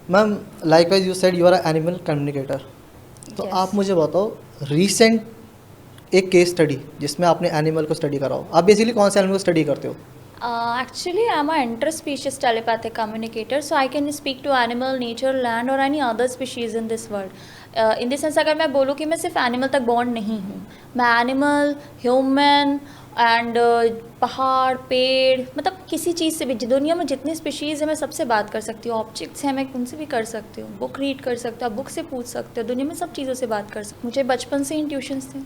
Ma'am like wise you said you are animal communicator, तो Yes. आप मुझे बताओ रीसेंट एक केस स्टडी जिसमें आपने एनिमल को स्टडी करा हो। आप बेसिकली कौन से एनिमल को स्टडी करते हो? Actually, I'm an interspecies telepathic communicator, so I can speak to animal, nature, land और any other species in this world. In the sense अगर मैं बोलूँ कि मैं सिर्फ एनिमल तक बॉन्ड नहीं हूँ, मैं एनिमल, ह्यूमन एंड पहाड़, पेड़, मतलब किसी चीज़ से भी, दुनिया में जितनी स्पीशीज़ है मैं सबसे बात कर सकती हूँ। ऑब्जेक्ट्स हैं, मैं उनसे भी कर सकती हूँ। बुक रीड कर सकते हो, बुक से पूछ सकते हो, दुनिया में सब चीज़ों से बात कर सकते हो। मुझे बचपन से इंट्यूशंस थे,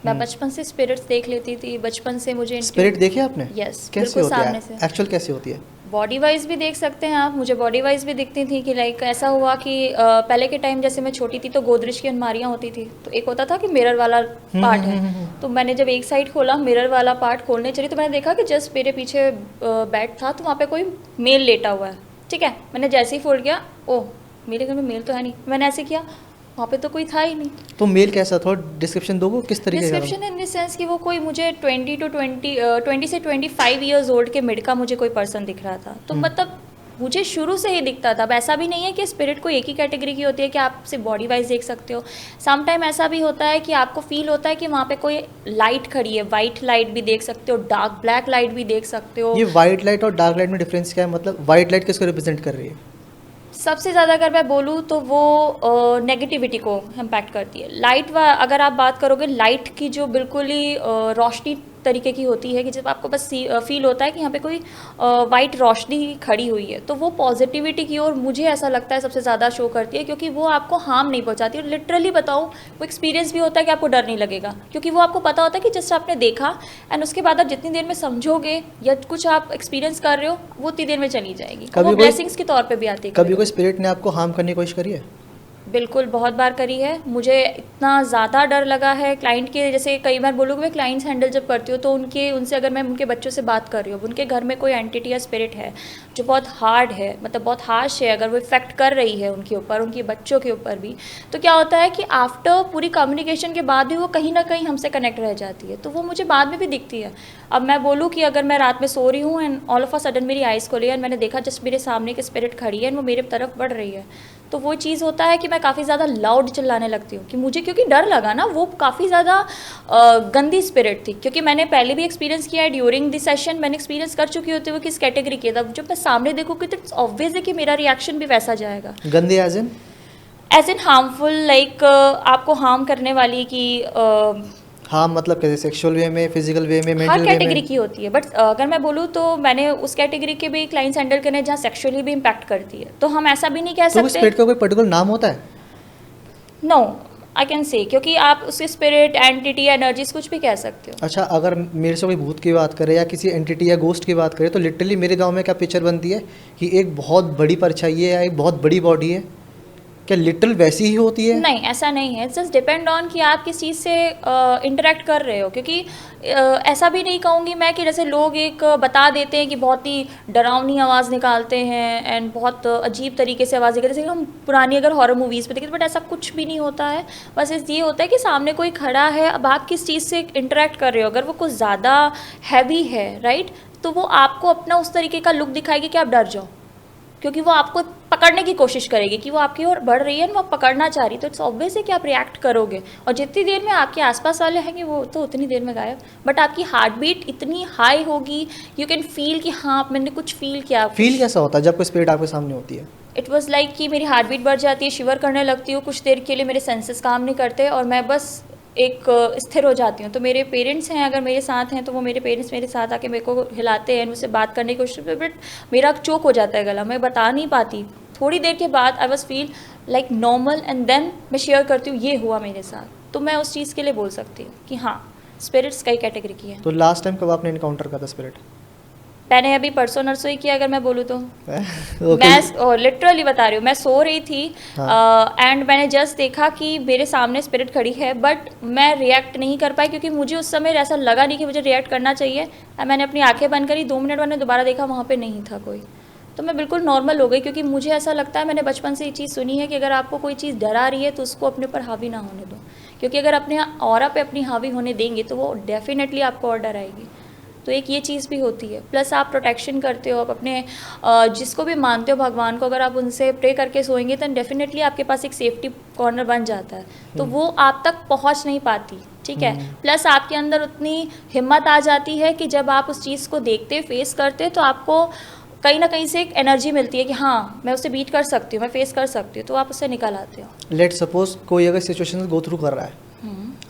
मैं बचपन से स्पिरिट्स देख लेती थी। बचपन से मुझे स्पिरिट देखे आपने? यस, कैसे बिल्कुल होती सामने है? से। एक्चुअल कैसे होती है? बॉडी वाइज भी देख सकते हैं आप, मुझे बॉडी वाइज भी दिखती थी कि लाइक ऐसा हुआ कि पहले के टाइम जैसे मैं छोटी थी तो गोदरेज की अलमारियाँ होती थी, तो एक होता था कि मिरर वाला पार्ट है, तो मैंने जब एक साइड खोला, मिरर वाला पार्ट खोलने चली, तो मैंने देखा कि जस्ट मेरे पीछे बेड था, तो वहाँ पे कोई मेल लेटा हुआ है। ठीक है, मैंने जैसे ही फोल्ड किया, ओह मेरे घर में मेल तो है नहीं, मैंने ऐसे किया, वहाँ पे तो कोई था ही नहीं। तो मेल कैसा था? डिस्क्रिप्शन दोगे किस तरीके का? डिस्क्रिप्शन इन द सेंस कि वो कोई मुझे 20 से 25 ईयर्स ओल्ड के मिड का मुझे कोई पर्सन दिख रहा था, तो मतलब मुझे शुरू से ही दिखता था। अब ऐसा भी नहीं है कि स्पिरिट को एक ही कैटेगरी की होती है कि आप सिर्फ बॉडी वाइज देख सकते हो। सम टाइम ऐसा भी होता है कि आपको फील होता है कि वहाँ पे कोई लाइट खड़ी है, वाइट लाइट भी देख सकते हो, डार्क ब्लैक लाइट भी देख सकते हो। ये वाइट लाइट और डार्क लाइट में डिफरेंस क्या है? मतलब वाइट लाइट किसको रिप्रेजेंट कर रही है? सबसे ज़्यादा अगर मैं बोलूँ तो वो नेगेटिविटी को इम्पैक्ट करती है। लाइट अगर आप बात करोगे लाइट की, जो बिल्कुल ही रोशनी तरीके की होती है कि जब आपको बस फील होता है कि यहाँ पे कोई वाइट रोशनी खड़ी हुई है, तो वो पॉजिटिविटी की ओर मुझे ऐसा लगता है सबसे ज़्यादा शो करती है, क्योंकि वो आपको हार्म नहीं पहुँचाती। और लिटरली बताऊँ, वो एक्सपीरियंस भी होता है कि आपको डर नहीं लगेगा, क्योंकि वो आपको पता होता है कि जस्ट आपने देखा एंड उसके बाद आप जितनी देर में समझोगे या कुछ आप एक्सपीरियंस कर रहे हो, वो उतनी देर में चली जाएगी। वो ब्लेसिंग्स के तौर पर भी आती है। कभी कोई स्पिरिट ने आपको हार्म करने की कोशिश करी है? बिल्कुल, बहुत बार करी है। मुझे इतना ज़्यादा डर लगा है क्लाइंट के, जैसे कई बार बोलूँ कि मैं क्लाइंट्स हैंडल जब करती हूँ तो उनसे अगर मैं उनके बच्चों से बात कर रही हूँ, उनके घर में कोई एंटिटी या स्पिरिट है जो बहुत हार्ड है, मतलब बहुत हार्श है, अगर वो इफेक्ट कर रही है उनके ऊपर, उनके बच्चों के ऊपर भी, तो क्या होता है कि आफ्टर पूरी कम्युनिकेशन के बाद भी वो कहीं ना कहीं हमसे कनेक्ट रह जाती है, तो वो मुझे बाद में भी दिखती है। अब मैं बोलूँ कि अगर मैं रात में सो रही हूँ and all of a sudden मेरी आइज़ खोली एंड मैंने देखा जस्ट मेरे सामने की स्पिरिट खड़ी है एंड वो मेरे तरफ बढ़ रही है, तो वो चीज़ होता है कि मैं काफ़ी ज़्यादा लाउड चिल्लाने लगती हूँ कि मुझे, क्योंकि डर लगा ना, वो काफ़ी ज़्यादा गंदी स्पिरिट थी। क्योंकि मैंने पहले भी एक्सपीरियंस किया है, ड्यूरिंग दिस सेशन मैंने एक्सपीरियंस कर चुकी होती है वो किस कैटेगरी की है। तब जब मैं सामने देखूँगी तो इट्स ऑब्वियस है कि मेरा रिएक्शन भी वैसा जाएगा। गंदी एज इन हार्मफुल, लाइक आपको हार्म करने वाली की हाँ, मतलब कैसे? सेक्सुअल वे में, फिजिकल वे में, हर मेंटल वे कैटेगरी में? की होती है, बट अगर मैं बोलूँ तो मैंने उस कैटेगरी के भी क्लाइंट्स हैंडल करने हैं जहाँ सेक्सुअली भी इम्पैक्ट करती है, तो हम ऐसा भी नहीं कह तो उस सकते। स्पिरिट का कोई पर्टिकुलर नाम होता है? नो, आई कैन से, क्योंकि आप उसके स्पिरिट, एंटिटी, एनर्जीज कुछ भी कह सकते हो। अच्छा, अगर मेरे से कोई भूत की बात करे या किसी एंटिटी या गोस्ट की बात करे, तो लिटरली मेरे गांव में क्या पिक्चर बनती है कि एक बहुत बड़ी परछाई है या एक बहुत बड़ी बॉडी है? क्या लिटरल वैसी ही होती है? नहीं, ऐसा नहीं है। जस्ट डिपेंड ऑन कि आप किस चीज़ से इंटरेक्ट कर रहे हो, क्योंकि ऐसा भी नहीं कहूँगी मैं कि जैसे लोग एक बता देते हैं कि बहुत ही डरावनी आवाज़ निकालते हैं एंड बहुत अजीब तरीके से आवाज़ निकालते हैं, जैसे हम पुरानी अगर हॉरर मूवीज़ पे देखें, बट ऐसा कुछ भी नहीं होता है। बस ये होता है कि सामने कोई खड़ा है, अब आप किस चीज़ से इंटरेक्ट कर रहे हो। अगर वो कुछ ज़्यादा हैवी है, राइट, तो वो आपको अपना उस तरीके का लुक दिखाएगी कि आप डर जाओ, क्योंकि वो आपको पकड़ने की कोशिश करेगी कि वो आपकी ओर बढ़ रही है और वो पकड़ना चाह रही, तो इट्स ऑब्वियस है कि आप रिएक्ट करोगे। और जितनी देर में आपके आसपास वाले हैं वो तो उतनी देर में गायब, बट आपकी हार्ट बीट इतनी हाई होगी, यू कैन फील कि हाँ मैंने कुछ फील किया। फील कैसा होता है जब कोई स्पिरिट आपके सामने होती है? इट वॉज लाइक कि मेरी हार्ट बीट बढ़ जाती है, शिवर करने लगती हूँ, कुछ देर के लिए मेरे सेंसेस काम नहीं करते और मैं बस एक स्थिर हो जाती हूँ। तो मेरे पेरेंट्स हैं, अगर मेरे साथ हैं तो वो मेरे पेरेंट्स मेरे साथ आके मेरे को हिलाते हैं, मुझसे बात करने की कोशिश करते, बट मेरा चोक हो जाता है गला, मैं बता नहीं पाती। थोड़ी देर के बाद I was feel like normal and then मैं शेयर करती हूँ ये हुआ मेरे साथ, तो मैं उस चीज़ के लिए बोल सकती हूँ कि हाँ स्पिरिट्स कई कैटेगरी की है। तो लास्ट टाइम कब आपने इनकाउंटर करा था स्पिरिट? मैंने अभी परसों नरसों ही किया, अगर मैं बोलूँ तो। Okay. मैं लिटरली बता रही हूँ, मैं सो रही थी एंड मैंने जस्ट देखा कि मेरे सामने स्पिरिट खड़ी है, बट मैं रिएक्ट नहीं कर पाई क्योंकि मुझे उस समय ऐसा लगा नहीं कि मुझे रिएक्ट करना चाहिए। मैंने अपनी आंखें बंद करी, 2 मिनट बाद मैंने दोबारा देखा, वहाँ पे नहीं था कोई, तो मैं बिल्कुल नॉर्मल हो गई। क्योंकि मुझे ऐसा लगता है, मैंने बचपन से ये चीज़ सुनी है कि अगर आपको कोई चीज़ डरा रही है तो उसको अपने ऊपर हावी ना होने दो, क्योंकि अगर अपने ऑरा पे अपनी हावी होने देंगे तो वो डेफिनेटली आपको और डराएगी। तो एक ये चीज़ भी होती है। प्लस आप प्रोटेक्शन करते हो, आप अपने जिसको भी मानते हो भगवान को, अगर आप उनसे प्रे करके सोएंगे तो डेफिनेटली आपके पास एक सेफ्टी कॉर्नर बन जाता है, तो वो आप तक पहुंच नहीं पाती, ठीक है। प्लस आपके अंदर उतनी हिम्मत आ जाती है कि जब आप उस चीज़ को देखते फेस करते तो आपको कहीं ना कहीं से एक एनर्जी मिलती है कि हाँ मैं उसे बीट कर सकती हूँ, मैं फेस कर सकती हूँ, तो आप उससे निकल आते हो। लेट सपोज कोई अगर सिचुएशन गो थ्रू कर रहा है,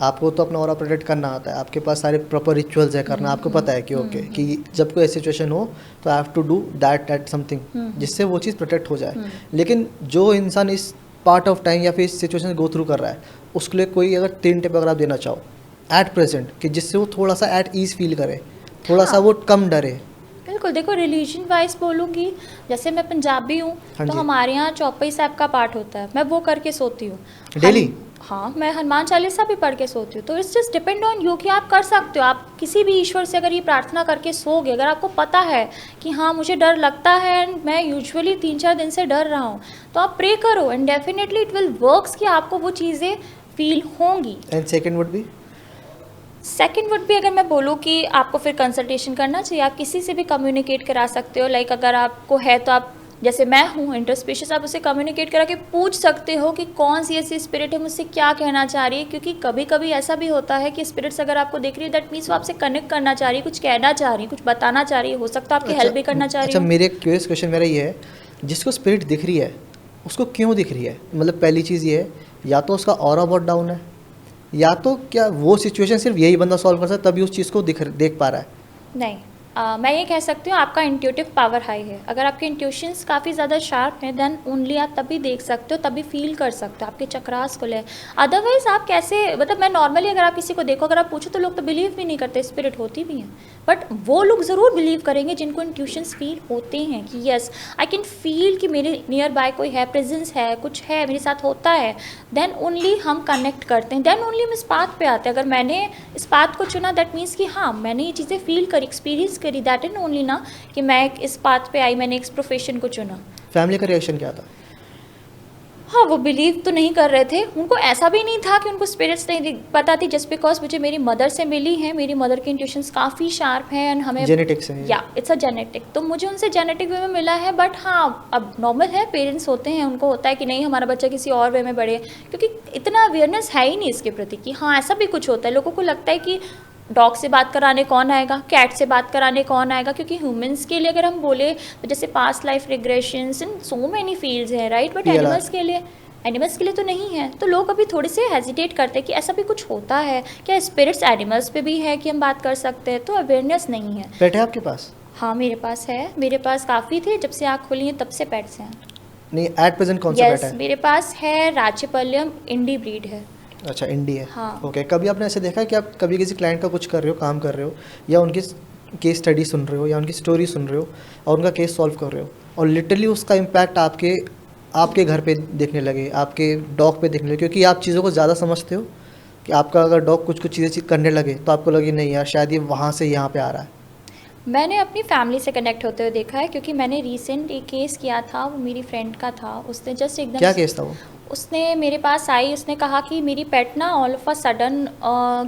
आपको तो अपना ऑरा प्रोटेक्ट करना आता है, आपके पास सारे प्रॉपर रिचुअल्स है करना, आपको पता है कि ओके कि जब कोई ऐसी सिचुएशन हो तो I have to do that something जिससे वो चीज़ प्रोटेक्ट हो जाए। लेकिन जो इंसान इस पार्ट ऑफ टाइम या फिर इस सिचुएशन गो थ्रू कर रहा है, उसके लिए कोई अगर 3 टिप अगर आप देना चाहो एट प्रेजेंट कि जिससे वो थोड़ा सा एट ईज फील करे, थोड़ा सा वो कम डरे। बिल्कुल, देखो रिलीजन वाइज बोलूँगी, जैसे मैं पंजाबी हूँ तो हमारे यहाँ चौपाई साहब का पाठ होता है, मैं वो करके सोती हूँ डेली। हाँ, मैं हनुमान चालीसा भी पढ़ के सोती हूँ। तो it's just depend on you कि आप कर सकते हो। आप किसी भी ईश्वर से अगर ये प्रार्थना करके सोओगे, अगर आपको पता है कि हाँ मुझे डर लगता है एंड मैं यूजुअली 3-4 दिन से डर रहा हूँ, तो आप प्रे करो and definitely it will works कि आपको वो चीज़ें फील होंगी। एंड सेकंड वुड बी अगर मैं बोलूँ कि आपको फिर कंसल्टेशन करना चाहिए, आप किसी से भी कम्युनिकेट करा सकते हो। लाइक अगर आपको है तो आप, जैसे मैं हूँ इंटरस्पेशियस, आप उसे कम्युनिकेट करा के पूछ सकते हो कि कौन सी ऐसी स्पिरिट है, मुझसे क्या कहना चाह रही है। क्योंकि कभी कभी ऐसा भी होता है कि स्पिरिट्स अगर आपको देख रही है दैट मीन्स वो आपसे कनेक्ट करना चाह रही है, कुछ कहना चाह रही है, कुछ बताना चाह रही है, हो सकता है आपकी हेल्प भी करना चाह रही है। अच्छा, मेरे क्यूरियस क्वेश्चन मेरा ये है, जिसको स्पिरिट दिख रही है उसको क्यों दिख रही है? मतलब पहली चीज़ ये है, या तो उसका ऑरा बहुत डाउन है, या तो क्या वो सिचुएशन सिर्फ यही बंदा सॉल्व कर सकता है तभी उस चीज़ को देख पा रहा है? नहीं, मैं ये कह सकती हूँ आपका इंट्यूटिव पावर हाई है। अगर आपके इंट्यूशंस काफ़ी ज़्यादा शार्प हैं देन ओनली आप तभी देख सकते हो, तभी फील कर सकते हो, आपके चक्रास को ले। अदरवाइज आप कैसे, मतलब मैं नॉर्मली अगर आप किसी को देखो, अगर आप पूछो तो लोग तो बिलीव भी नहीं करते स्पिरिट होती भी हैं, बट वो लोग ज़रूर बिलीव करेंगे जिनको इंट्यूशंस फील होते हैं कि यस आई कैन फील कि मेरे नियर बाय कोई है, प्रेजेंस है, कुछ है मेरे साथ होता है, देन ओनली हम कनेक्ट करते हैं, देन ओनली हम इस बात पे आते हैं। अगर मैंने इस बात को चुना दैट मीन्स कि हाँ मैंने ये चीज़ें फील करी, एक्सपीरियंस करी, दैट एंड ओनली ना कि मैं इस बात पे आई, मैंने इस प्रोफेशन को चुना। फैमिली का रिएक्शन क्या था? हाँ, वो बिलीव तो नहीं कर रहे थे, उनको ऐसा भी नहीं था कि उनको स्पिरिट्स नहीं पता थी, जस्ट बिकॉज मुझे मेरी मदर से मिली है, मेरी मदर की इंट्यूशंस काफ़ी शार्प हैं एंड हमें जेनेटिक्स है, या इट्स अ जेनेटिक, तो मुझे उनसे जेनेटिक वे में मिला है। बट हाँ अब नॉर्मल है, पेरेंट्स होते हैं, उनको होता है कि नहीं हमारा बच्चा किसी और वे में बढ़े, क्योंकि इतना अवेयरनेस है ही नहीं इसके प्रति कि हाँ ऐसा भी कुछ होता है। लोगों को लगता है कि डॉग से बात कराने कौन आएगा, कैट से बात कराने कौन आएगा, क्योंकि ह्यूमंस के लिए अगर हम बोले तो जैसे पास्ट लाइफ रिग्रेशंस इन सो मेनी फील्ड्स हैं राइट, बट एनिमल्स के लिए तो नहीं है। तो लोग अभी थोड़े से हेजिटेट करते हैं कि ऐसा भी कुछ होता है क्या, स्पिरिट्स एनिमल्स पे भी है कि हम बात कर सकते हैं, तो अवेयरनेस नहीं है। पेट है आपके पास? हाँ मेरे पास है, मेरे पास काफ़ी थे, जब से आँख खुली है तब से पेट्स हैं। नहीं, एट प्रेजेंट कौन सा पेट है? मेरे पास है राज्यपालयम, इंडी ब्रीड है। अच्छा, इंडी है। हाँ। ओके, कभी आपने ऐसे देखा कि आप कभी किसी क्लाइंट का कुछ कर रहे हो, काम कर रहे हो, या उनकी केस स्टडी सुन रहे हो या उनकी स्टोरी सुन रहे हो और उनका केस सॉल्व कर रहे हो, और लिटरली उसका इम्पैक्ट आपके घर पे देखने लगे, आपके डॉग पे देखने लगे, क्योंकि आप चीज़ों को ज़्यादा समझते हो कि आपका अगर डॉग कुछ चीज़ें करने लगे तो आपको लगे नहीं यार शायद ये वहाँ से यहाँ पे आ रहा है? मैंने अपनी फैमिली से कनेक्ट होते हुए देखा है, क्योंकि मैंने रिसेंट एक केस किया था, वो मेरी फ्रेंड का था। उसने जस्ट एकदम, क्या केस था वो? उसने मेरे पास आई, उसने कहा कि मेरी पेट ना ऑल ऑफ अ सडन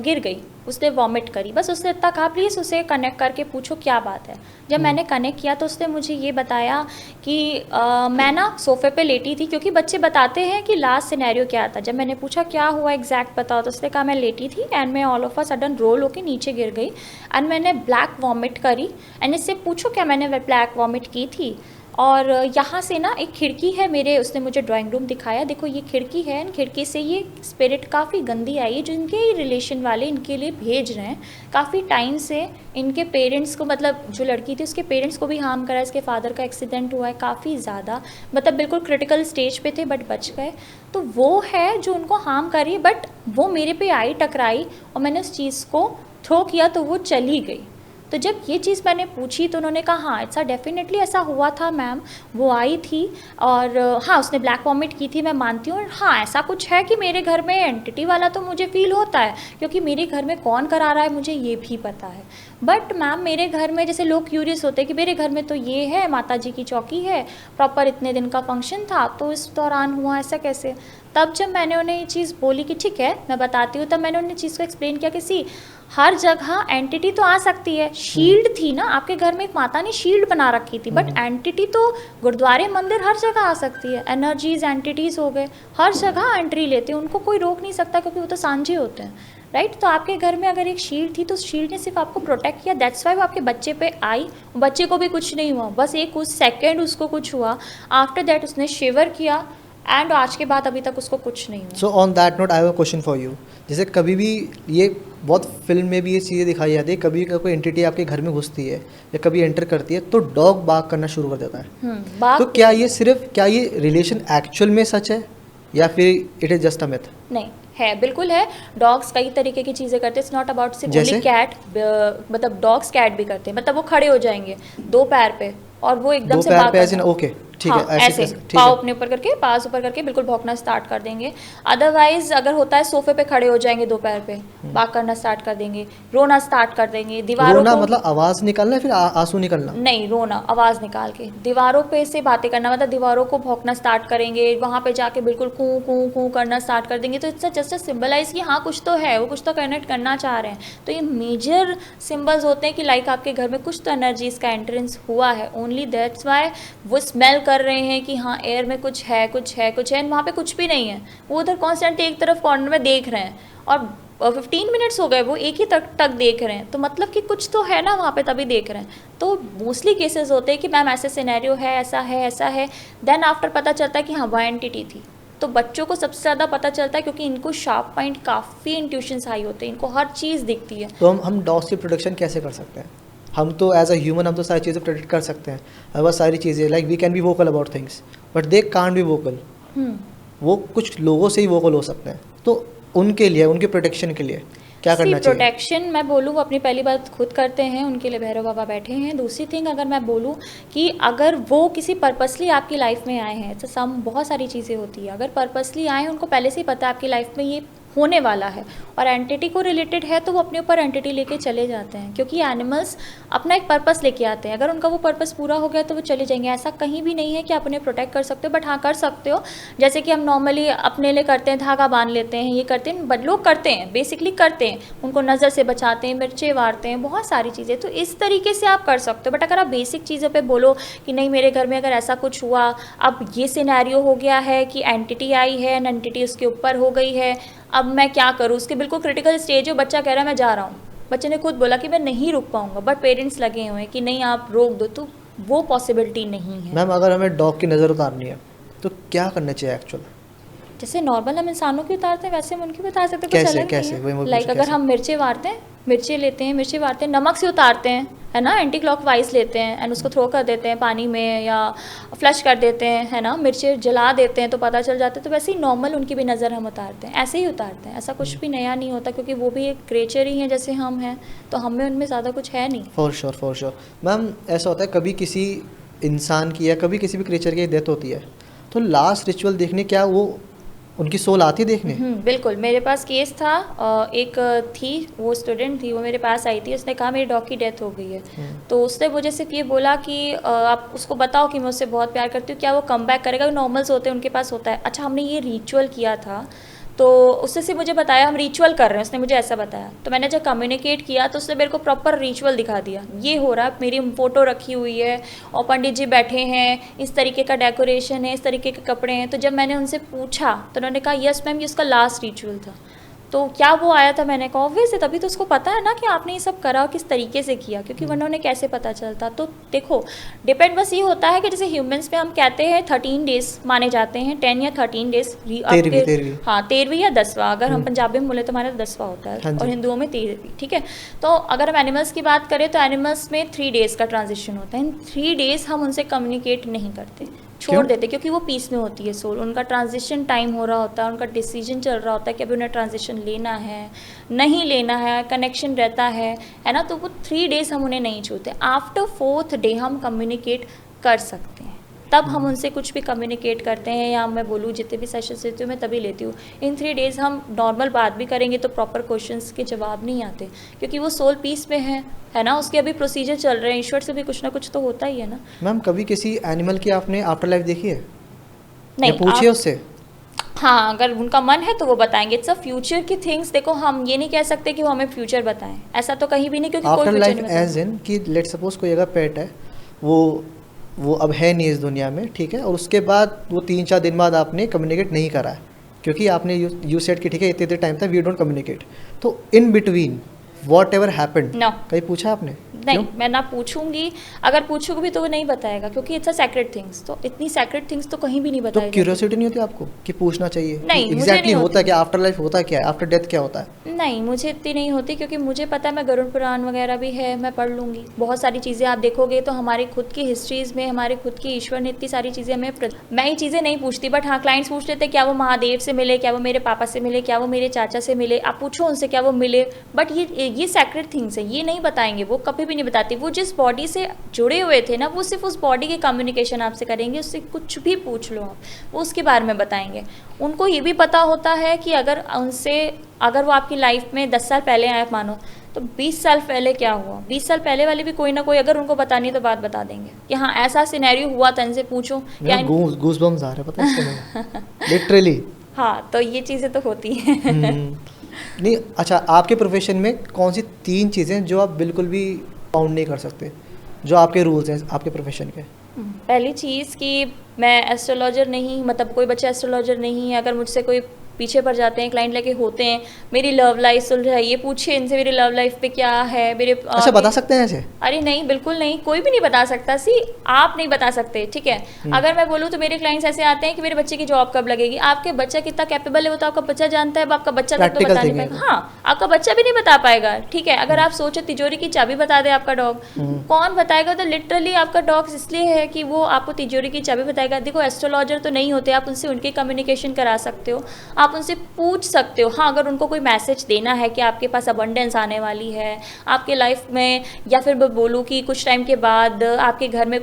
गिर गई, उसने वॉमिट करी, बस उसने इतना कहा प्लीज़ उसे कनेक्ट करके पूछो क्या बात है। जब मैंने कनेक्ट किया तो उसने मुझे ये बताया कि मैं ना सोफ़े पे लेटी थी, क्योंकि बच्चे बताते हैं कि लास्ट सिनेरियो क्या था। जब मैंने पूछा क्या हुआ एग्जैक्ट बताओ, तो उसने कहा मैं लेटी थी एंड मैं all of a sudden roll होकर नीचे गिर गई एंड मैंने ब्लैक वॉमिट करी, एंड इससे पूछो क्या मैंने ब्लैक वॉमिट की थी। और यहाँ से ना एक खिड़की है मेरे, उसने मुझे ड्राइंग रूम दिखाया, देखो ये खिड़की है, खिड़की से ये स्पिरिट काफ़ी गंदी आई है, जो इनके ही रिलेशन वाले इनके लिए भेज रहे हैं काफ़ी टाइम से। इनके पेरेंट्स को, मतलब जो लड़की थी उसके पेरेंट्स को भी हार्म करा, इसके फादर का एक्सीडेंट हुआ है काफ़ी ज़्यादा, मतलब बिल्कुल क्रिटिकल स्टेज पे थे बट बच गए। तो वो है जो उनको हार्म करी, बट वो मेरे पे आई, टकराई और मैंने उस चीज़ को थ्रो किया तो वो चली गई। तो जब ये चीज़ मैंने पूछी तो उन्होंने कहा हाँ ऐसा डेफिनेटली ऐसा हुआ था मैम, वो आई थी और हाँ उसने ब्लैक वॉमिट की थी, मैं मानती हूँ। हाँ ऐसा कुछ है कि मेरे घर में एंटिटी वाला तो मुझे फील होता है, क्योंकि मेरे घर में कौन करा रहा है मुझे ये भी पता है। बट मैम मेरे घर में, जैसे लोग क्यूरियस होते हैं कि मेरे घर में तो ये है, माता जी की चौकी है, प्रॉपर इतने दिन का फंक्शन था तो इस दौरान हुआ, ऐसा कैसे? तब जब मैंने उन्हें ये चीज़ बोली कि ठीक है मैं बताती हूँ, तब मैंने उन्हें चीज़ को एक्सप्लेन किया कि सी हर जगह एंटिटी तो आ सकती है, शील्ड थी ना आपके घर में, एक माता ने शील्ड बना रखी थी, बट एंटिटी तो गुरुद्वारे मंदिर हर जगह आ सकती है। एनर्जीज एंटिटीज़ हो गए, हर जगह एंट्री लेते हैं, उनको कोई रोक नहीं सकता क्योंकि वो तो सांझे होते हैं, राइट। तो आपके घर में अगर एक शील्ड थी तो शील्ड ने सिर्फ आपको प्रोटेक्ट किया, दैट्स वाई वो आपके बच्चे पे आई। बच्चे को भी कुछ नहीं हुआ, बस एक कुछ सेकेंड उसको कुछ हुआ, आफ्टर दैट उसने शिवर किया एंड आज के बाद अभी तक उसको कुछ नहीं हुआ। So on that note I have a question for you. जैसे कभी भी ये बहुत फिल्म में भी ये चीज़ें दिखाई जाती है, कभी कोई एंटिटी आपके घर में घुसती है या कभी एंटर करती है तो डॉग बाग करना शुरू कर देता है। तो क्या ये रिलेशन एक्चुअल में सच है या फिर it is just a myth? नहीं है, बिल्कुल है। डॉग्स कई तरीके की चीज़ें करते हैं, इट्स नॉट अबाउट सिर्फ ओनली कैट, मतलब डॉग्स कैट भी करते हैं, मतलब वो खड़े हो जाएंगे 2 पैर पे और वो एकदम से भाग ऐसे ना, ओके ठीक हाँ, है, ऐसे पाँव अपने ऊपर करके, पास ऊपर करके बिल्कुल भौंकना स्टार्ट कर देंगे। अदरवाइज अगर होता है सोफे पे खड़े हो जाएंगे 2 पैर पे, बाग करना स्टार्ट कर देंगे, रोना स्टार्ट कर देंगे, दीवारों रोना को, मतलब आवाज निकालना फिर आंसू निकलना? नहीं, रोना आवाज निकाल के, दीवारों पे से बातें करना, मतलब दीवारों को भौंकना स्टार्ट करेंगे, वहाँ पे जाके बिल्कुल कूं कूं कूं करना स्टार्ट कर देंगे। तो इट्स जस्ट सिंबलाइज कि हाँ कुछ तो है, वो कुछ तो कनेक्ट करना चाह रहे हैं। तो ये मेजर सिंबल्स होते हैं कि लाइक आपके घर में कुछ तो एनर्जीज का एंट्रेंस हुआ है, ओनली दैट्स वाई वो स्मेल कर रहे हैं कि हाँ एयर में कुछ है कुछ है कुछ है, एंड वहाँ पे कुछ भी नहीं है, वो उधर कॉन्स्टेंट एक तरफ कॉर्नर में देख रहे हैं और 15 मिनट्स हो गए वो एक ही तक देख रहे हैं, तो मतलब कि कुछ तो है ना वहाँ पे, तभी देख रहे हैं। तो मोस्टली केसेस होते हैं कि मैम ऐसे सिनेरियो है, ऐसा है, देन आफ्टर पता चलता है कि हाँ वह एंटिटी थी। तो बच्चों को सबसे ज़्यादा पता चलता है क्योंकि इनको शार्प माइंड, काफ़ी इंट्यूशंस हाई होते हैं, इनको हर चीज़ दिखती है। तो हम डॉग्स की प्रोटेक्शन कैसे कर सकते हैं? हम तो एज अ ह्यूमन हम तो सारी चीज़ें प्रोटेक्ट कर सकते हैं, बहुत सारी चीज़ें, like we can be vocal about things but they can't be vocal. वो कुछ लोगों से ही वोकल हो सकते हैं, तो उनके लिए, उनके प्रोटेक्शन के लिए क्या करना चाहिए? प्रोटेक्शन मैं बोलूँ वो अपनी पहली बात खुद करते हैं, उनके लिए भैरव बाबा बैठे हैं। दूसरी थिंग अगर मैं बोलूँ कि अगर वो किसी पर्पसली आपकी लाइफ में आए हैं, तो बहुत सारी चीज़ें होती है, अगर पर्पसली आए हैं, उनको पहले से ही पता है आपकी लाइफ में ये होने वाला है और एंटिटी को रिलेटेड है, तो वो अपने ऊपर एंटिटी लेके चले जाते हैं, क्योंकि एनिमल्स अपना एक पर्पस लेके आते हैं। अगर उनका वो पर्पस पूरा हो गया तो वो चले जाएंगे। ऐसा कहीं भी नहीं है कि आप उन्हें प्रोटेक्ट कर सकते हो, बट हाँ कर सकते हो, जैसे कि हम नॉर्मली अपने लिए करते हैं, धागा बांध लेते हैं, ये करते हैं, बट लोग करते हैं, बेसिकली करते हैं, उनको नज़र से बचाते हैं, मिर्चें वारते हैं, बहुत सारी चीज़ें, तो इस तरीके से आप कर सकते हो। बट अगर आप बेसिक चीज़ों पर बोलो कि नहीं मेरे घर में अगर ऐसा कुछ हुआ, अब ये सिनेरियो हो गया है कि एंटिटी आई है, एंटिटी उसके ऊपर हो गई है, अब मैं क्या करूँ, उसके बिल्कुल क्रिटिकल स्टेज है, बच्चा कह रहा है मैं जा रहा हूँ, बच्चे ने खुद बोला कि मैं नहीं रुक पाऊंगा, बट पेरेंट्स लगे हुए हैं कि नहीं आप रोक दो, तो वो पॉसिबिलिटी नहीं है। मैम अगर हमें डॉग की नज़र उतारनी है तो क्या करना चाहिए एक्चुअल? जैसे नॉर्मल हम इंसानों की उतारते हैं वैसे हम उनकी भी उतार सकते हैं, कैसे? लाइक अगर हम मिर्ची वारते हैं, मिर्ची लेते हैं, मिर्ची वारते हैं, नमक से उतारते हैं, है ना, एंटी क्लॉकवाइज लेते हैं एंड उसको थ्रो कर देते हैं पानी में या फ्लश कर देते हैं, है ना, मिर्ची जला देते हैं तो पता चल जाता है। तो वैसे ही नॉर्मल उनकी भी नज़र हम उतारते हैं, ऐसे ही उतारते हैं, ऐसा कुछ भी नया नहीं होता, क्योंकि वो भी एक क्रिएचर ही है जैसे हम हैं, तो हम में उनमें ज़्यादा कुछ है नहीं। फॉर श्योर मैम, ऐसा होता है कभी किसी इंसान की या कभी किसी भी क्रिएचर की डेथ होती है तो लास्ट रिचुअल देखने क्या वो उनकी सोल आती है देखने? बिल्कुल, मेरे पास केस था, एक थी, वो स्टूडेंट थी, वो मेरे पास आई थी, उसने कहा मेरी डॉग की डेथ हो गई है, तो उसने मुझे सिर्फ ये बोला कि आप उसको बताओ कि मैं उससे बहुत प्यार करती हूँ, क्या वो कम बैक करेगा? नॉर्मल्स होते हैं उनके पास होता है। अच्छा, हमने ये रिचुअल किया था, तो उसने सिर्फ मुझे बताया हम रिचुअल कर रहे हैं, उसने मुझे ऐसा बताया, तो मैंने जब कम्युनिकेट किया तो उसने मेरे को प्रॉपर रिचुअल दिखा दिया, ये हो रहा है, मेरी फ़ोटो रखी हुई है और पंडित जी बैठे हैं, इस तरीके का डेकोरेशन है, इस तरीके के कपड़े हैं। तो जब मैंने उनसे पूछा तो उन्होंने कहा यस मैम ये उसका लास्ट रिचुअल था। तो क्या वो आया था? मैंने कहा ऑब्वियस है, तभी तो उसको पता है ना कि आपने ये सब करा और किस तरीके से किया, क्योंकि वरना उन्हें कैसे पता चलता। तो देखो डिपेंड बस ये होता है कि जैसे ह्यूमंस पे हम कहते हैं 13 डेज माने जाते हैं, 10 या 13 डेज, हाँ 13वीं या 10वां, अगर हम पंजाबी में बोले तो हमारा 10वां होता है और हिंदुओं में 13वीं, ठीक है। तो अगर हम एनिमल्स की बात करें तो एनिमल्स में 3 डेज़ का ट्रांजिशन होता है। इन 3 डेज़ हम उनसे कम्युनिकेट नहीं करते, छोड़ देते, क्योंकि वो पीस में होती है सोल, उनका ट्रांजिशन टाइम हो रहा होता है, उनका डिसीजन चल रहा होता है कि अभी उन्हें ट्रांजिशन लेना है नहीं लेना है, कनेक्शन रहता है ना। तो वो 3 डेज़ हम उन्हें नहीं छूते। आफ्टर 4th डे हम कम्युनिकेट कर सकते हैं, तब हम उनसे कुछ भी कम्युनिकेट करते हैं, या मैं बोलूँ जितने भी सेशंस लेती हूँ मैं तभी लेती हूँ। इन 3 डेज़ हम नॉर्मल बात भी करेंगे तो प्रॉपर क्वेश्चंस के जवाब नहीं आते, क्योंकि वो सोल पीस में है ना, उसके अभी प्रोसीजर चल रहे हैं, ईश्वर से भी कुछ ना कुछ तो होता ही है ना। मैम कभी किसी एनिमल की आपने आफ्टर लाइफ देखी है? नहीं, पूछिए उससे। हाँ, अगर उनका मन है तो वो बताएंगे। इट्स अ फ्यूचर की थिंग्स। देखो हम ये नहीं कह सकते कि वो हमें फ्यूचर बताएं, ऐसा तो कहीं भी नहीं, क्योंकि कोई आफ्टर फ्यूचर लाइफ नहीं एज इन कि लेट सपोज कोई अगर पेट है, वो अब है नहीं इस दुनिया में, ठीक है, और उसके बाद वो 3-4 दिन बाद आपने कम्युनिकेट नहीं करा है, क्योंकि आपने यू सेड कि ठीक है इतने टाइम तक वी डोंट कम्युनिकेट, तो in between what ever happened, No. कहीं पूछा आपने? नहीं, क्यों? मैं ना पूछूंगी। अगर पूछूंगी भी तो वो नहीं बताएगा, क्योंकि इट्स अ सेक्रेट थिंग्स। तो इतनी सेक्रेट थिंग्स तो कहीं भी नहीं तो बताई क्यूरियोसिटी नहीं होती आपको कि पूछना चाहिए नहीं, कि मुझे एग्जैक्टली नहीं होता होती। क्या, आफ्टर लाइफ होता क्या है, आफ्टर डेथ क्या होता है? जाती। नहीं, मुझे इतनी नहीं होती, क्योंकि मुझे पता है, मैं गरुड़ पुराण वगैरह भी है, मैं पढ़ लूँगी। बहुत सारी चीज़ें आप देखोगे तो हमारी खुद की हिस्ट्रीज़ में हमारे खुद की ईश्वर ने इतनी सारी चीज़ें हमें मैं ये चीज़ें नहीं पूछती, बट हाँ क्लाइंट्स पूछ लेते क्या वो महादेव से मिले, क्या वो मेरे पापा से मिले, क्या वो मेरे चाचा से मिले, आप पूछो उनसे क्या वो मिले। बट ये सेक्रेट थिंग्स है, ये नहीं बताएंगे, वो कभी भी नहीं बताती। वो जिस बॉडी से जुड़े हुए थे ना, वो सिर्फ उस बॉडी के कम्युनिकेशन आपसे करेंगे, उससे कुछ भी पूछ लो आप, वो उसके बारे में बताएंगे। उनको ये भी पता होता है कि अगर वो आपकी लाइफ में 10 साल पहले आए मानो, तो 20 साल पहले क्या हुआ, 20 साल पहले वाले भी कोई ना कोई अगर उनको बतानी है तो बात बता देंगे कि हाँ ऐसा सिनेरियो हुआ था, इनसे पूछो। या गूस बम्स आ रहे हैं, पता है इसके लिटरली। हाँ, तो ये चीज़ें तो होती हैं। नहीं, अच्छा, आपके प्रोफेशन में कौन सी 3 चीज़ें जो आप बिल्कुल भी काउंट नहीं कर सकते, जो आपके रूल्स हैं आपके प्रोफेशन के? पहली चीज़ कि मैं एस्ट्रोलॉजर नहीं, मतलब कोई बच्चा एस्ट्रोलॉजर नहीं है। अगर मुझसे कोई पीछे पड़ जाते हैं, क्लाइंट लेके होते हैं, मेरी लव लाइफ सुलझाइए, पूछिए इनसे मेरी लव लाइफ पे क्या है, मेरे अच्छा, बता सकते हैं ऐसे? अरे नहीं, बिल्कुल नहीं, कोई भी नहीं बता सकता। आप नहीं बता सकते, ठीक है। अगर मैं बोलूँ तो मेरे क्लाइंट्स ऐसे आते हैं कि मेरे बच्चे की जॉब कब लगेगी। आपके बच्चा कितना कैपेबल है वो तो आपका बच्चा जानता है, अब आपका बच्चा तक तो बता नहीं पाएगा। हाँ, आपका बच्चा भी नहीं बता पाएगा, ठीक है। अगर आप सोचो तिजोरी की चाबी बता दे आपका डॉग, कौन बताएगा? तो लिटरली आपका डॉग इसलिए है कि वो आपको तिजोरी की चाबी बताएगा। देखो एस्ट्रोलॉजर तो नहीं होते, आप उनसे उनके कम्युनिकेशन करा सकते हो, आप उनसे पूछ सकते हो। हाँ, अगर उनको कोई मैसेज देना है कि आपके पास अबंडेंस आने वाली है आपके लाइफ में, या फिर मैं बोलूँ कि कुछ टाइम के बाद आपके घर में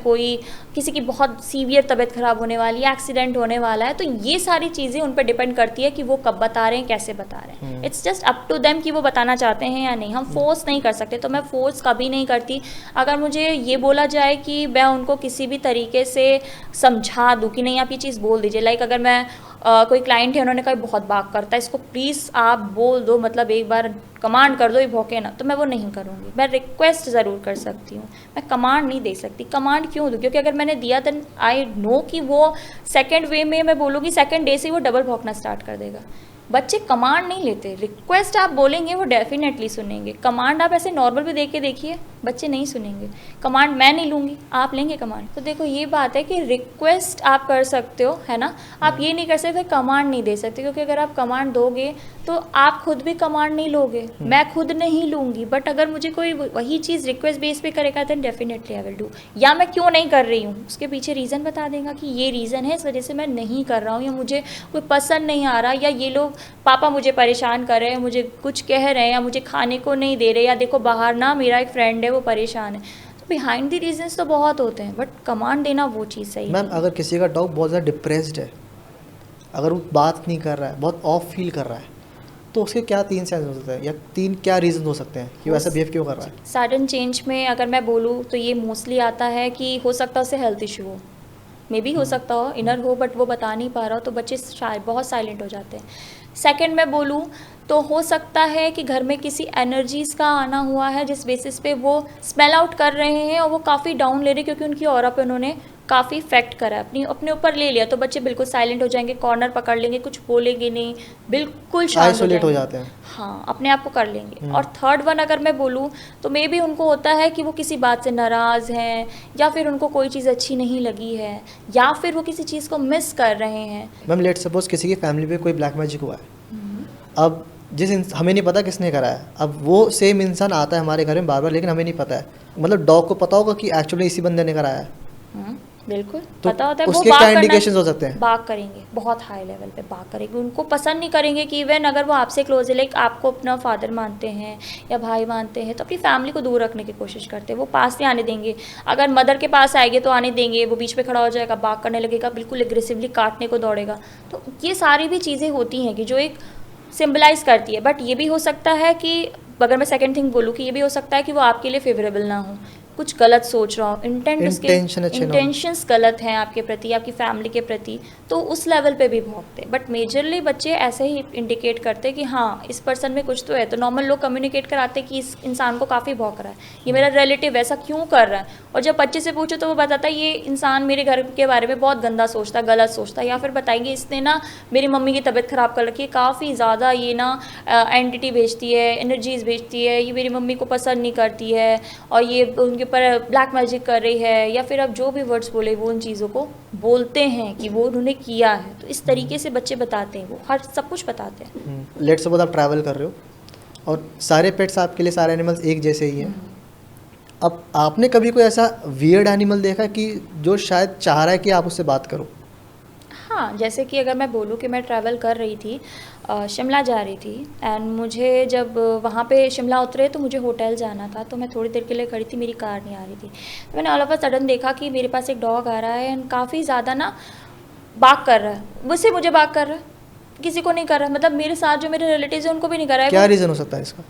किसी की बहुत सीवियर तबीयत खराब होने वाली है, एक्सीडेंट होने वाला है, तो ये सारी चीज़ें उन पर डिपेंड करती है कि वो कब बता रहे हैं, कैसे बता रहे हैं। It's just up to them कि वो बताना चाहते हैं या नहीं। हम फोर्स नहीं कर सकते, तो मैं फोर्स कभी नहीं करती। अगर मुझे ये बोला जाए कि मैं उनको किसी भी तरीके से समझा दूँ कि नहीं आप ये चीज़ बोल दीजिए, लाइक अगर मैं कोई क्लाइंट है, उन्होंने कहा बहुत भाग करता है, इसको प्लीज़ आप बोल दो, मतलब एक बार कमांड कर दो ये भौंके ना, तो मैं वो नहीं करूँगी। मैं रिक्वेस्ट ज़रूर कर सकती हूँ, मैं कमांड नहीं दे सकती। कमांड क्यों दूँ? क्योंकि अगर मैंने दिया देन आई नो कि वो सेकंड वे में, मैं बोलूँगी सेकंड डे से वो डबल भौंकना स्टार्ट कर देगा। बच्चे कमांड नहीं लेते, रिक्वेस्ट आप बोलेंगे वो डेफिनेटली सुनेंगे। कमांड आप ऐसे नॉर्मल भी देख के देखिए, बच्चे नहीं सुनेंगे। कमांड मैं नहीं लूँगी, आप लेंगे कमांड। तो देखो ये बात है कि रिक्वेस्ट आप कर सकते हो, है ना, आप ये नहीं कर सकते कमांड नहीं दे सकते, क्योंकि अगर आप कमांड दोगे तो आप खुद भी कमांड नहीं लोगे, मैं खुद नहीं लूँगी। बट अगर मुझे कोई वही चीज़ रिक्वेस्ट बेस पे करेगा then definitely I will do. या मैं क्यों नहीं कर रही हूँ उसके पीछे रीज़न बता देगा कि ये रीज़न है, इस वजह से मैं नहीं कर रहा हूँ, या मुझे कोई पसंद नहीं आ रहा, या ये लोग पापा मुझे परेशान कर रहे हैं, मुझे कुछ कह रहे हैं, या मुझे खाने को नहीं दे रहे, या देखो बाहर ना मेरा एक फ्रेंड है वो परेशान है। तो बिहाइंड द रीजंस तो बहुत होते हैं, बट कमांड देना वो चीज़ सही। मैम, अगर किसी का डॉग बहुत ज़्यादा डिप्रेस्ड है, अगर वो बात नहीं कर रहा है, बहुत ऑफ फील कर रहा है, तो उसके क्या 3 साइंस हो सकते हैं, या 3 क्या रीज़न हो सकते हैं कि वो ऐसा बिहेव क्यों कर रहा है? सडन चेंज में अगर मैं बोलूँ तो ये मोस्टली आता है कि हो सकता है उसे हेल्थ इशू हो, मे बी हो सकता हो इनर हो, बट वो बता नहीं पा रहा हो, तो बच्चे बहुत साइलेंट हो जाते हैं। सेकंड मैं बोलूँ तो हो सकता है कि घर में किसी एनर्जीज़ का आना हुआ है, जिस बेसिस पे वो स्मेल आउट कर रहे हैं और वो काफ़ी डाउन ले रहे हैं, क्योंकि उनकी ऑरा पे उन्होंने काफ़ी इफेक्ट करा है, अपने ऊपर ले लिया, तो बच्चे बिल्कुल साइलेंट हो जाएंगे, कॉर्नर पकड़ लेंगे, कुछ बोलेंगे नहीं, बिल्कुल शांत आइसोलेट हो जाते हैं। हाँ, अपने आप को कर लेंगे। और थर्ड वन अगर मैं बोलूँ तो मे बी उनको होता है कि वो किसी बात से नाराज़ हैं, या फिर उनको कोई चीज़ अच्छी नहीं लगी है, या फिर वो किसी चीज़ को मिस कर रहे हैं। मैम, लेट सपोज किसी की फैमिली में कोई ब्लैक मैजिक हुआ है, अब हमें नहीं पता किसने करा है, अब वो सेम इंसान आता है हमारे घर में बार बार, लेकिन हमें नहीं पता है, मतलब डॉग को पता होगा कि एक्चुअली इसी बंदे ने कराया है। बिल्कुल तो पता होता है। उसके वो क्या इंडिकेशंस हो सकते हैं? बात करेंगे, बहुत हाई लेवल पे बात करेंगे, उनको पसंद नहीं करेंगे कि इवन अगर वो आपसे क्लोज है, लाइक आपको अपना फादर मानते हैं या भाई मानते हैं, तो अपनी फैमिली को दूर रखने की कोशिश करते हैं, वो पास नहीं आने देंगे। अगर मदर के पास आएंगे तो आने देंगे, वो बीच में खड़ा हो जाएगा, बात करने लगेगा, बिल्कुल एग्रेसिवली काटने को दौड़ेगा। तो ये सारी भी चीज़ें होती हैं कि जो एक सिम्बलाइज करती है। बट ये भी हो सकता है कि अगर मैं सेकंड थिंग बोलूँ कि ये भी हो सकता है कि वो आपके लिए फेवरेबल ना हो, कुछ गलत सोच रहा हूँ, इंटेंट उसके Intention अच्छे ना हो। इंटेंशंस गलत हैं आपके प्रति, आपकी फैमिली के प्रति, तो उस लेवल पे भी भौंकते। बट मेजरली बच्चे ऐसे ही इंडिकेट करते कि हाँ इस पर्सन में कुछ तो है। तो नॉर्मल लोग कम्युनिकेट कराते कि इस इंसान को काफ़ी भौंक रहा है, ये मेरा रिलेटिव ऐसा क्यों कर रहा है। और जब बच्चे से पूछो तो वो बताता है ये इंसान मेरे घर के बारे में बहुत गंदा सोचता है, गलत सोचता है। या फिर बताएंगे इसने ना मेरी मम्मी की तबीयत ख़राब कर रखी है, काफ़ी ज़्यादा ये ना एंटिटी भेजती है, एनर्जीज भेजती है, ये मेरी मम्मी को पसंद नहीं करती है, और ये उनके ऊपर ब्लैक मैजिक कर रही है, या फिर अब जो भी वर्ड्स बोले वो उन चीज़ों को बोलते हैं कि वो उन्होंने किया है। तो इस तरीके से बच्चे बताते हैं, वो हर सब कुछ बताते हैं। लेट्स सपोज आप ट्रैवल कर रहे हो और सारे पेट्स आपके लिए, सारे एनिमल्स एक जैसे ही हैं। अब आपने कभी कोई ऐसा वियर्ड एनिमल देखा कि जो शायद चाह रहा है कि आप उससे बात करो? हाँ, जैसे कि अगर मैं बोलूँ कि मैं ट्रैवल कर रही थी, शिमला जा रही थी, एंड मुझे जब वहाँ पे शिमला उतरे तो मुझे होटल जाना था। तो मैं थोड़ी देर के लिए खड़ी थी, मेरी कार नहीं आ रही थी। तो मैंने ऑल ऑफ अ सडन देखा कि मेरे पास एक डॉग आ रहा है एंड काफ़ी ज़्यादा ना बाग कर रहा है, मुझसे मुझे बाग कर रहा है, किसी को नहीं कर रहा। मतलब मेरे साथ जो मेरे रिलेटिव्स हैं उनको भी नहीं कर रहा है। क्या वो रीज़न हो सकता है इसका?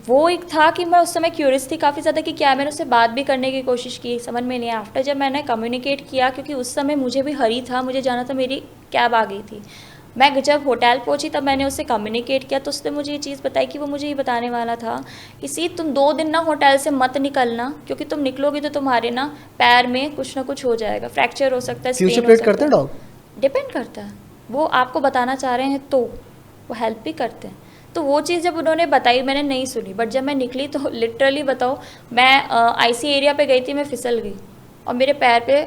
वो एक था कि मैं उस समय क्यूरियस थी काफ़ी ज़्यादा कि क्या, मैंने उससे बात भी करने की कोशिश की, समझ में नहीं आया। आफ्टर जब मैंने कम्युनिकेट किया, क्योंकि उस समय मुझे भी हरी था, मुझे जाना था, मेरी कैब आ गई थी। मैं जब होटल पहुंची तब मैंने उससे कम्युनिकेट किया, तो उसने मुझे ये चीज़ बताई कि वो मुझे ये बताने वाला था कि सी तुम 2 दिन ना होटल से मत निकलना, क्योंकि तुम निकलोगी तो तुम्हारे ना पैर में कुछ ना कुछ हो जाएगा, फ्रैक्चर हो सकता है, फ्यूचर स्ट्रेन हो प्लेट सकता करते हैं है। डॉग? डिपेंड करता है, वो आपको बताना चाह रहे हैं तो वो हेल्प भी करते हैं। तो वो चीज़ जब उन्होंने बताई मैंने नहीं सुनी, बट जब मैं निकली तो लिटरली बताओ, मैं आईसी एरिया पे गई थी, मैं फिसल गई और मेरे पैर पे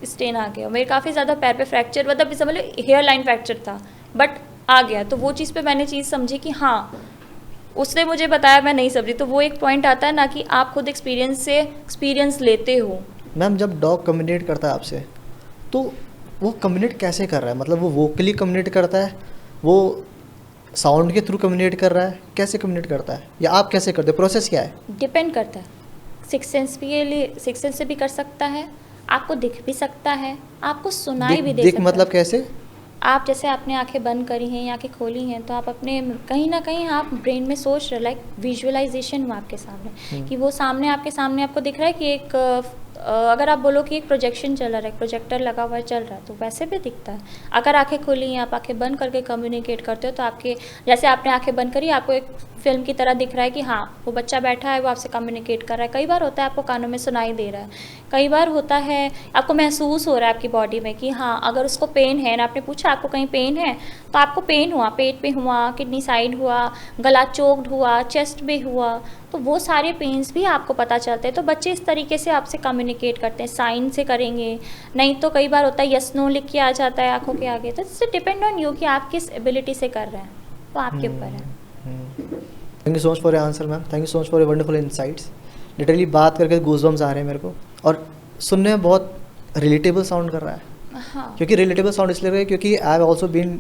स्टेन आ गया, मेरे काफ़ी ज़्यादा पैर पे फ्रैक्चर, मतलब समझ लो हेयर लाइन फ्रैक्चर था, बट आ गया। तो वो चीज़ पे मैंने चीज़ समझी कि हाँ उसने मुझे बताया, मैं नहीं समझी। तो वो एक पॉइंट आता है ना कि आप खुद एक्सपीरियंस से एक्सपीरियंस लेते हो। मैम जब डॉग कम्युनिकेट करता है आपसे तो वो कम्युनिकेट कैसे कर रहा है? मतलब वो वोकली कम्युनिकेट करता है, वो साउंड के थ्रू कम्युनिकेट कर रहा है, कैसे कम्युनिकेट करता है, या आप कैसे करते हो? प्रोसेस क्या है? डिपेंड करता है, सिक्स सेंस से भी कर सकता है, आपको दिख भी सकता है, आपको सुनाई भी दे दिख सकता मतलब है। कैसे? आप जैसे आपने आंखें बंद करी हैं या आंखें खोली हैं, तो आप अपने कहीं ना कहीं आप ब्रेन में सोच रहे, लाइक विजुअलाइजेशन हुआ आपके सामने कि वो सामने आपके सामने आपको दिख रहा है कि एक अगर आप बोलो कि एक प्रोजेक्शन चल रहा है, एक प्रोजेक्टर लगा हुआ है, चल रहा है, तो वैसे भी दिखता है। अगर आंखें खुली हैं, आप आंखें बंद करके कम्युनिकेट करते हो, तो आपके जैसे आपने आंखें बंद करी, आपको एक फिल्म की तरह दिख रहा है कि हाँ वो बच्चा बैठा है, वो आपसे कम्युनिकेट कर रहा है। कई बार होता है आपको कानों में सुनाई दे रहा है, कई बार होता है आपको महसूस हो रहा है आपकी बॉडी में कि हाँ अगर उसको पेन है ना, आपने पूछा आपको कहीं पेन है, तो आपको पेन हुआ, पेट पे हुआ, किडनी साइड हुआ, गला चोक्ड हुआ, चेस्ट में हुआ, तो वो सारे पेन्स भी आपको पता चलते हैं। तो बच्चे इस तरीके से आपसे कम्युनिकेट करते हैं, साइन से करेंगे, नहीं तो कई बार होता है यस नो लिख के आ जाता है आंखों के आगे। तो इससे डिपेंड ऑन यू कि आप किस एबिलिटी से कर रहे हैं, वो आपके ऊपर है। Thank you so much for your answer ma'am, thank you so much for your wonderful insights. Literally बात करके गूज़बम्स आ रहे हैं मेरे को, और सुनने में बहुत रिलेटेबल साउंड कर रहा है। हाँ क्योंकि रिलेटेबल साउंड इसलिए रहा है क्योंकि I have also been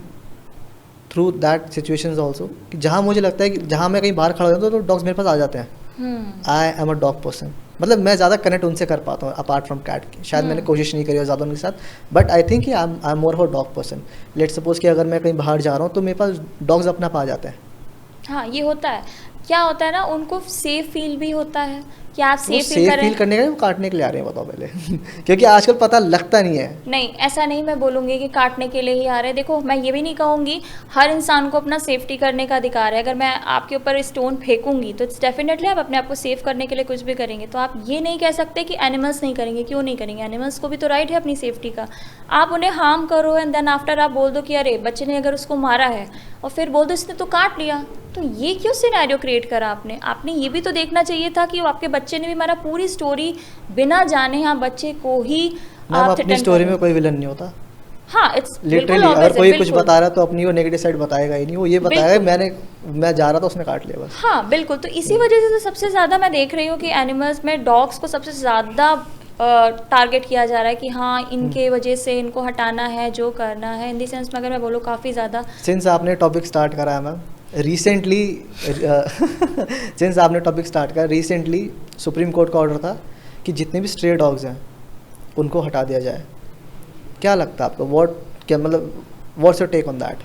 through that situations also, कि जहाँ मुझे लगता है कि जहाँ मैं कहीं बाहर खड़ा हो जाता हूँ तो डॉग्स मेरे पास आ जाते हैं। I am a dog person, मतलब मैं ज़्यादा कनेक्ट उनसे कर पाता हूँ अपार्ट फ्रॉम कैट की। शायद मैंने कोशिश नहीं करी है ज़्यादा उनके साथ, but I think I am more of a dog person. Let suppose कि अगर मैं कहीं बाहर जा रहा हूँ तो मेरे पास डॉग्स अपना पा जाते हैं। हाँ ये होता है, क्या होता है ना, उनको सेफ फील भी होता है कि आप वो सेफ फील सेफ कर रहे फील हैं। करने का वो काटने के लिए आ रहे हैं, बताओ पहले क्योंकि आजकल पता लगता नहीं है। नहीं ऐसा नहीं मैं बोलूँगी कि काटने के लिए ही आ रहे हैं। देखो मैं ये भी नहीं कहूँगी, हर इंसान को अपना सेफ्टी करने का अधिकार है। अगर मैं आपके ऊपर स्टोन फेंकूंगी तो इट्स डेफिनेटली आप अपने आप को सेफ करने के लिए कुछ भी करेंगे। तो आप ये नहीं कह सकते कि एनिमल्स नहीं करेंगे, क्यों नहीं करेंगे, एनिमल्स को भी तो राइट है अपनी सेफ्टी का। आप उन्हें हार्म करो एंड देन आफ्टर आप बोल दो कि अरे बच्चे ने अगर उसको मारा है, और फिर बोल दो इसने तो काट लिया, तो ये क्यों सिनेरियो क्रिएट करा आपने? आपने ये भी तो देखना चाहिए था कि वो आपके बच्चे ने भी हमारा पूरी स्टोरी बिना जाने हाँ बच्चे को ही मैम आप अपनी threaten स्टोरी कर में कोई विलन नहीं होता। हाँ इट्स लिटरली अगर कोई कुछ बता रहा है तो अपनी वो नेगेटिव साइड बताएगा ही नहीं, वो ये बताएगा मैं जा रहा था उसने काट लिया बस। हाँ बिल्कुल। तो इसी वजह से तो सबसे ज़्यादा मैं देख रही हूँ कि एनिमल्स में डॉग्स को सबसे ज़्यादा टारगेट किया जा रहा है कि हाँ इनके वजह से इनको हटाना है, जो करना है। इन दी सेंस में अगर मैं बोलूँ काफ़ी ज़्यादा सिंस आपने टॉपिक स्टार्ट करा है मैम, रिसेंटली सिंस आपने टॉपिक स्टार्ट करा, रिसेंटली सुप्रीम कोर्ट का ऑर्डर था कि जितने भी स्ट्रे डॉग्स हैं उनको हटा दिया जाए। क्या लगता है आपको, व्हाट क्या मतलब what's your take on that?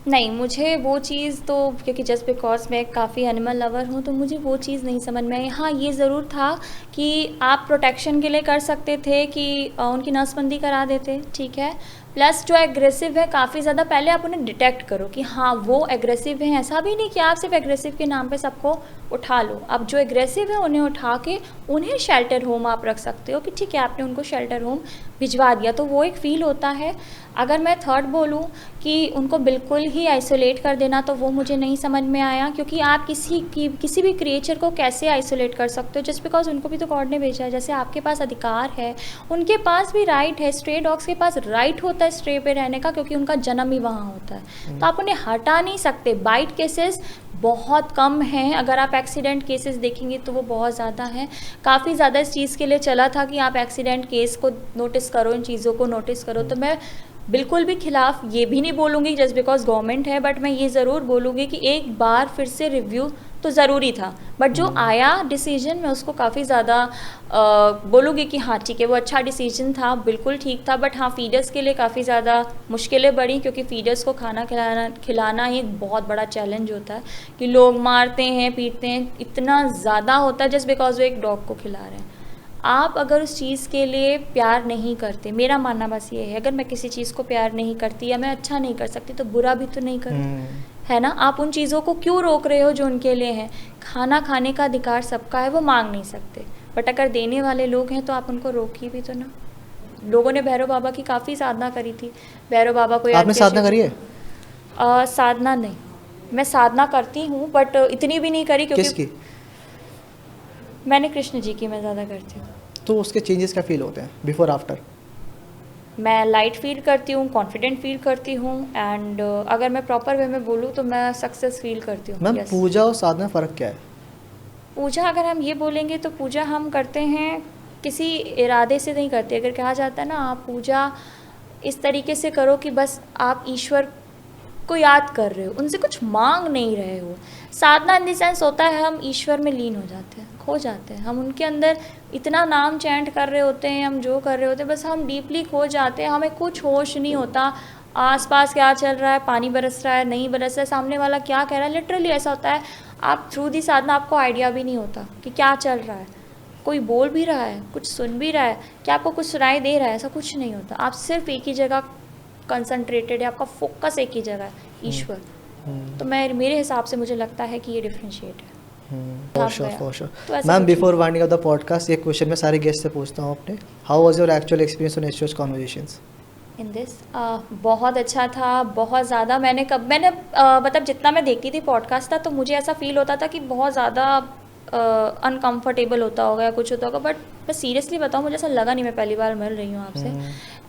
नहीं, मुझे वो चीज़ तो, क्योंकि जस्ट बिकॉज़ मैं काफ़ी एनिमल लवर हूँ, तो मुझे वो चीज़ नहीं समझ में आई। हाँ, ये ज़रूर था कि आप प्रोटेक्शन के लिए कर सकते थे कि उनकी नसबंदी करा देते, ठीक है। प्लस जो एग्रेसिव है काफ़ी ज़्यादा, पहले आप उन्हें डिटेक्ट करो कि हाँ वो एग्रेसिव हैं। ऐसा भी नहीं कि आप सिर्फ एग्रेसिव के नाम पे सबको उठा लो। अब जो एग्रेसिव है उन्हें उठा के उन्हें शेल्टर होम आप रख सकते हो कि ठीक है आपने उनको शेल्टर होम भिजवा दिया, तो वो एक फ़ील होता है। अगर मैं थर्ड बोलूँ कि उनको बिल्कुल ही आइसोलेट कर देना, तो वो मुझे नहीं समझ में आया, क्योंकि आप किसी भी क्रिएचर को कैसे आइसोलेट कर सकते हो जस्ट बिकॉज उनको भी तो गॉड ने भेजा है। जैसे आपके पास अधिकार है, उनके पास भी राइट है, स्ट्रे डॉग्स के पास राइट होता है स्ट्रे पे रहने का, क्योंकि उनका जन्म ही वहाँ होता है। तो आप उन्हें हटा नहीं सकते। बाइट केसेस बहुत कम हैं, अगर आप एक्सीडेंट केसेस देखेंगे तो वो बहुत ज़्यादा हैं। काफ़ी ज़्यादा इस चीज़ के लिए चला था कि आप एक्सीडेंट केस को नोटिस करो, इन चीज़ों को नोटिस करो। तो मैं बिल्कुल भी खिलाफ ये भी नहीं बोलूँगी जस्ट बिकॉज गवर्नमेंट है, बट मैं ये ज़रूर बोलूँगी कि एक बार फिर से रिव्यू तो ज़रूरी था। बट जो आया डिसीजन, मैं उसको काफ़ी ज़्यादा बोलूँगी कि हाँ ठीक है, वो अच्छा डिसीजन था, बिल्कुल ठीक था। बट हाँ, फीडर्स के लिए काफ़ी ज़्यादा मुश्किलें बढ़ी, क्योंकि फीडर्स को खाना खिलाना ही एक बहुत बड़ा चैलेंज होता है कि लोग मारते हैं, पीटते हैं, इतना ज़्यादा होता है जस्ट बिकॉज वो एक डॉग को खिला रहे हैं। आप अगर उस चीज़ के लिए प्यार नहीं करते, मेरा मानना बस ये है, अगर मैं किसी चीज़ को प्यार नहीं करती या मैं अच्छा नहीं कर सकती, तो बुरा भी तो नहीं करूँ, है ना। आप उन चीज़ों को क्यों रोक रहे हो जो उनके लिए हैं। खाना खाने का अधिकार सबका है, वो मांग नहीं सकते, बट अगर देने वाले लोग हैं तो आप उनको रोकिए भी तो ना। लोगों ने भैरव बाबा की काफ़ी साधना करी थी। भैरव बाबा को आपने साधना करी है? साधना नहीं, मैं साधना करती हूँ बट इतनी भी नहीं करी, क्योंकि किसकी? मैंने कृष्ण जी की मैं ज़्यादा करती हूँ। तो उसके चेंजेस क्या फील होते हैं बिफोर आफ्टर? मैं लाइट फील करती हूँ, कॉन्फिडेंट फील करती हूँ, एंड अगर मैं प्रॉपर वे में बोलूँ तो मैं सक्सेस फील करती हूँ। मैम, पूजा और साधना फ़र्क क्या है? पूजा अगर हम ये बोलेंगे तो पूजा हम करते हैं किसी इरादे से नहीं करते। अगर कहा जाता है ना, आप पूजा इस तरीके से करो कि बस आप ईश्वर को याद कर रहे हो, उनसे कुछ मांग नहीं रहे हो। साधना इन द सेंस होता है हम ईश्वर में लीन हो जाते हैं, खो जाते हैं, हम उनके अंदर इतना नाम चैंट कर रहे होते हैं, हम जो कर रहे होते हैं बस हम डीपली खो जाते हैं, हमें कुछ होश नहीं होता आसपास क्या चल रहा है, पानी बरस रहा है, नहीं बरस रहा है, सामने वाला क्या कह रहा है। लिटरली ऐसा होता है, आप थ्रू दी साधना आपको आइडिया भी नहीं होता कि क्या चल रहा है, कोई बोल भी रहा है, कुछ सुन भी रहा है, क्या आपको कुछ सुनाई दे रहा है, ऐसा कुछ नहीं होता। आप सिर्फ एक ही जगह कंसंट्रेटेड है, आपका फोकस एक ही जगह है, ईश्वर। तो मेरे हिसाब से मुझे लगता है कि ये डिफ्रेंशिएट है। For sure. Ma'am, before winding up the podcast, एक क्वेश्चन मैं सारे गेस्ट से पूछता हूँ अपने, how was your actual experience on SOS conversations in this? बहुत अच्छा था, बहुत ज़्यादा। मैंने मतलब जितना मैं देखती थी पॉडकास्ट था, तो मुझे ऐसा फील होता था कि बहुत ज़्यादा अनकम्फर्टेबल होता होगा या कुछ होता होगा, बट मैं सीरियसली बताऊँ, मुझे ऐसा लगा नहीं। मैं पहली बार मिल रही हूँ आपसे,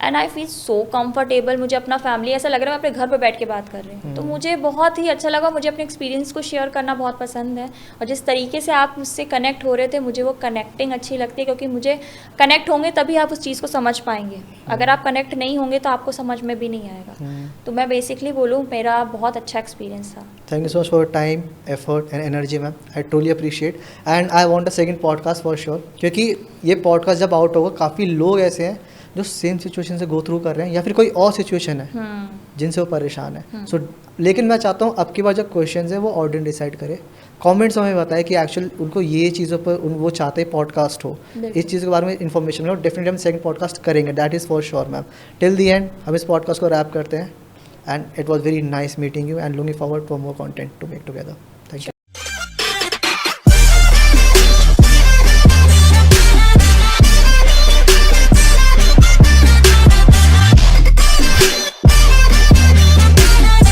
and I feel so comfortable. मुझे अपना फैमिली ऐसा लग रहा है मैं अपने घर पर बैठ के बात कर रही हूँ। तो मुझे बहुत ही अच्छा लगा। मुझे अपने एक्सपीरियंस को शेयर करना बहुत पसंद है, और जिस तरीके से आप मुझसे कनेक्ट हो रहे थे, मुझे वो कनेक्टिंग अच्छी लगती है, क्योंकि मुझे कनेक्ट होंगे तभी आप उस चीज़ को समझ पाएंगे। अगर आप कनेक्ट नहीं होंगे तो आपको समझ में भी नहीं आएगा। तो मैं बेसिकली बोलूँ, मेरा बहुत अच्छा एक्सपीरियंस था। Thank you so much for time, effort and energy ma'am, I truly appreciate, and I want a second podcast for sure, क्योंकि ये पॉडकास्ट जब आउट होगा, काफ़ी लोग ऐसे हैं जो सेम सिचुएशन से गो थ्रू कर रहे हैं, या फिर कोई और सिचुएशन है जिनसे वो परेशान है। सो लेकिन मैं चाहता हूँ अब की बार जो क्वेश्चन है वो ऑडियंस डिसाइड करे, कमेंट्स में हमें बताए कि एक्चुअल उनको ये चीज़ों पर वो चाहते हैं पॉडकास्ट हो, इस चीज़ के बारे में इन्फॉर्मेशन मिले, और डेफिनेटली हम सेकंड पॉडकास्ट करेंगे, that is for sure ma'am. Till the end हम इस पॉडकास्ट को रैप करते हैं, and it was very nice meeting you, and looking forward for more content to make together.